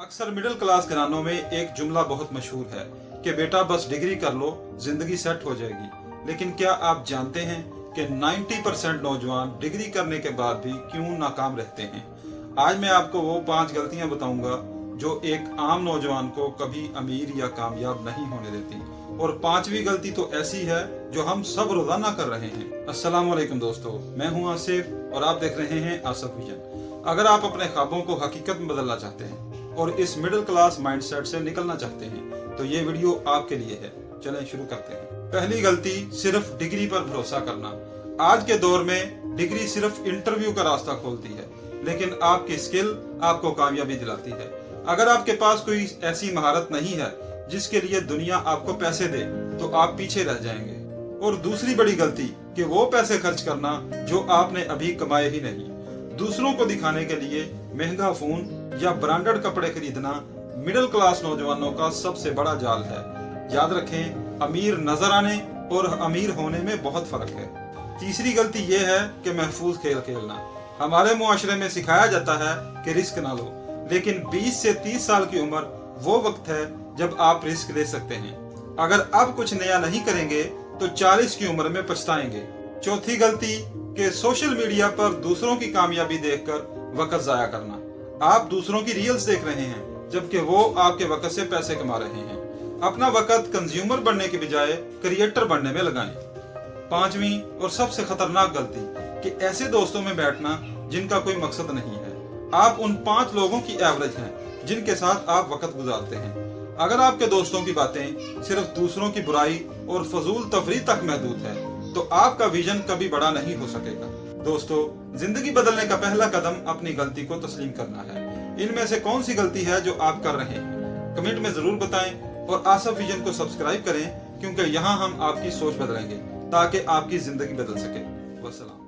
अक्सर middle class घरानों में एक जुमला बहुत मशहूर है कि बेटा बस डिग्री कर लो, जिंदगी सेट हो जाएगी। लेकिन क्या आप जानते हैं कि 90% नौजवान डिग्री करने के बाद भी क्यों नाकाम रहते हैं? आज मैं आपको वो 5 गलतियां बताऊंगा जो एक आम नौजवान को कभी अमीर या कामयाब नहीं होने देती। और 5वीं गलती तो ऐसी है जो हम सब रोजाना कर रहे हैं। अस्सलाम वालेकुम दोस्तों, मैं हूं आसिफ और आप देख रहे हैं आसिफ विजन। अगर आप अपने ख्वाबों को हकीकत में बदलना चाहते हैं और इस मिडिल क्लास माइंडसेट से निकलना चाहते हैं तो ये वीडियो आपके लिए है। चलें शुरू करते हैं। पहली गलती, सिर्फ डिग्री पर भरोसा करना। आज के दौर में डिग्री सिर्फ इंटरव्यू का रास्ता खोलती है, लेकिन आपकी स्किल आपको कामयाबी दिलाती है। अगर आपके पास कोई ऐसी महारत नहीं है जिसके लिए दुनिया आपको पैसे दे तो आप पीछे रह जाएंगे। और दूसरी बड़ी गलती कि वो पैसे खर्च करना जो आपने अभी कमाए ही नहीं। दूसरों को दिखाने के लिए महंगा फोन या ब्रांडेड कपड़े खरीदना मिडिल क्लास नौजवानों का सबसे बड़ा जाल है। याद रखें, अमीर नजर आने और अमीर होने में बहुत फर्क है। तीसरी गलती यह है कि महफूज खेल खेलना। हमारे मुआशरे में सिखाया जाता है कि रिस्क ना लो, लेकिन 20 से 30 साल की उम्र वो वक्त है जब आप रिस्क ले सकते हैं। अगर अब कुछ नया नहीं करेंगे तो 40 की उम्र में पछताएंगे। चौथी गलती कि सोशल मीडिया पर दूसरों की कामयाबी देखकर वक्त जाया करना। आप दूसरों की रील्स देख रहे हैं जबकि वो आपके वक्त से पैसे कमा रहे हैं। अपना वक्त कंज्यूमर बनने के बजाय क्रिएटर बनने में लगाएं। 5वीं और सबसे खतरनाक गलती कि ऐसे दोस्तों में बैठना जिनका कोई मकसद नहीं है। आप उन 5 लोगों की एवरेज हैं जिनके साथ आप वक्त गुजारते हैं। अगर आपके दोस्तों की बातें सिर्फ दूसरों की बुराई और फजूल तफरीह तक महदूद है तो आपका विजन कभी बड़ा नहीं हो सकेगा। दोस्तों, जिंदगी बदलने का पहला कदम अपनी गलती को तस्लीम करना है। इनमें से कौन सी गलती है जो आप कर रहे हैं? कमेंट में जरूर बताएं और आसिफ विजन को सब्सक्राइब करें, क्योंकि यहाँ हम आपकी सोच बदलेंगे ताकि आपकी जिंदगी बदल सके। वस्सलाम।